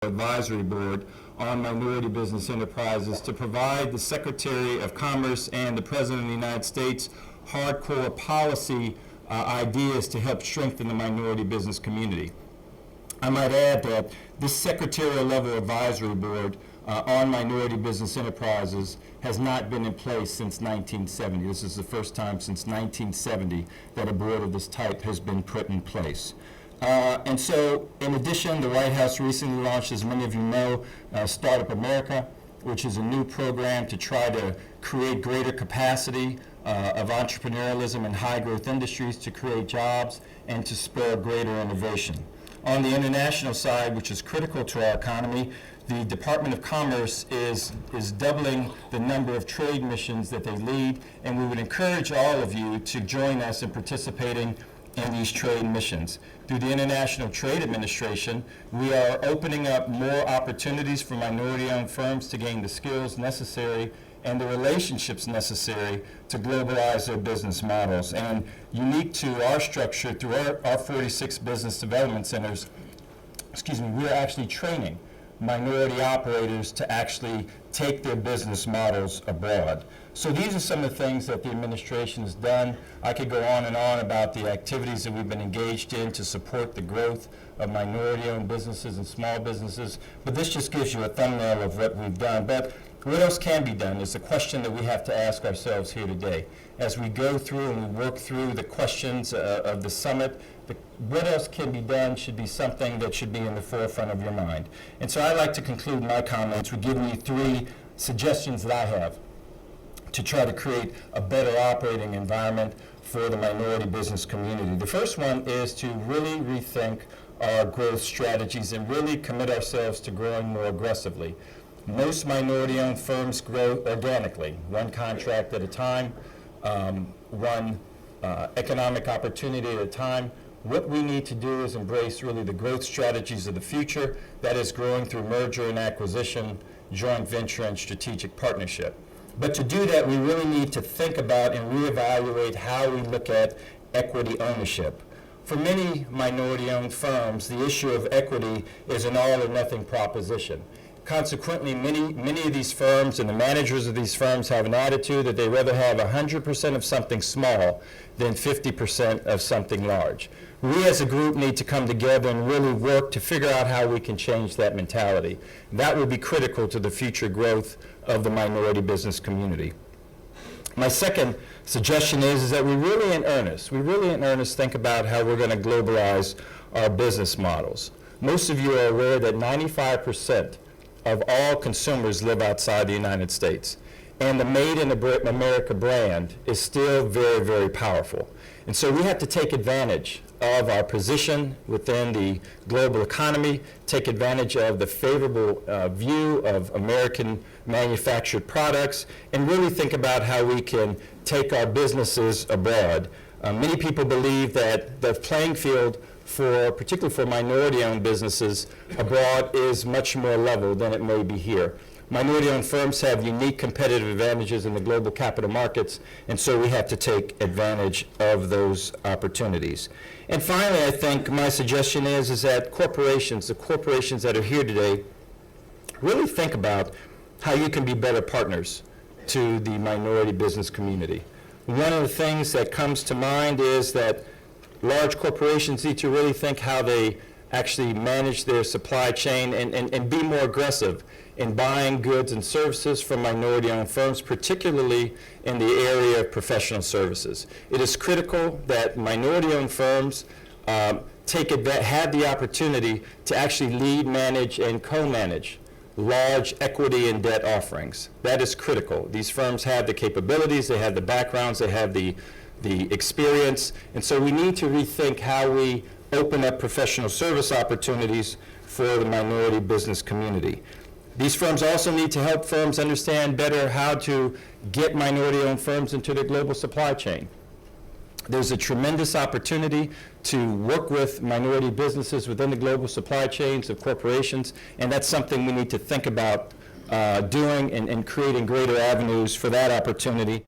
Advisory Board on Minority Business Enterprises to provide the Secretary of Commerce and the President of the United States hardcore policy ideas to help strengthen the minority business community. I might add that this secretarial level advisory board on minority business enterprises has not been in place since 1970. This is the first time since 1970 that a board of this type has been put in place. And so, in addition, the White House recently launched, as many of you know, Startup America, which is a new program to try to create greater capacity of entrepreneurialism in high-growth industries to create jobs and to spur greater innovation. On the international side, which is critical to our economy, the Department of Commerce is doubling the number of trade missions that they lead, and we would encourage all of you to join us in participating in these trade missions. Through the International Trade Administration, we are opening up more opportunities for minority-owned firms to gain the skills necessary and the relationships necessary to globalize their business models. And unique to our structure, through our 46 business development centers, we're actually training minority operators to actually take their business models abroad. So these are some of the things that the administration has done. I could go on and on about the activities that we've been engaged in to support the growth of minority-owned businesses and small businesses, but this just gives you a thumbnail of what we've done. But what else can be done is the question that we have to ask ourselves here today. As we go through and we work through the questions of the summit, what else can be done should be something that should be in the forefront of your mind. And so I'd like to conclude my comments with giving you 3 suggestions that I have to try to create a better operating environment for the minority business community. The first one is to really rethink our growth strategies and really commit ourselves to growing more aggressively. Most minority-owned firms grow organically, one contract at a time, one economic opportunity at a time. What we need to do is embrace really the growth strategies of the future, that is growing through merger and acquisition, joint venture, and strategic partnership. But to do that, we really need to think about and reevaluate how we look at equity ownership. For many minority-owned firms, the issue of equity is an all or nothing proposition. Consequently, many of these firms and the managers of these firms have an attitude that they rather have 100% of something small than 50% of something large. We as a group need to come together and really work to figure out how we can change that mentality. That will be critical to the future growth of the minority business community. My second suggestion is that we really in earnest think about how we're going to globalize our business models. Most of you are aware that 95% of all consumers live outside the United States. And the Made in America brand is still very, very powerful. And so we have to take advantage of our position within the global economy, take advantage of the favorable view of American manufactured products, and really think about how we can take our businesses abroad. Many people believe that the playing field particularly for minority-owned businesses abroad is much more level than it may be here. Minority-owned firms have unique competitive advantages in the global capital markets, and so we have to take advantage of those opportunities. And finally, I think my suggestion is that the corporations that are here today, really think about how you can be better partners to the minority business community. One of the things that comes to mind is that large corporations need to really think how they actually manage their supply chain and be more aggressive in buying goods and services from minority-owned firms, particularly in the area of professional services. It is critical that minority-owned firms have the opportunity to actually lead, manage, and co-manage large equity and debt offerings. That is critical. These firms have the capabilities, they have the backgrounds, they have the experience, and so we need to rethink how we open up professional service opportunities for the minority business community. These firms also need to help firms understand better how to get minority-owned firms into their global supply chain. There's a tremendous opportunity to work with minority businesses within the global supply chains of corporations, and that's something we need to think about doing and creating greater avenues for that opportunity.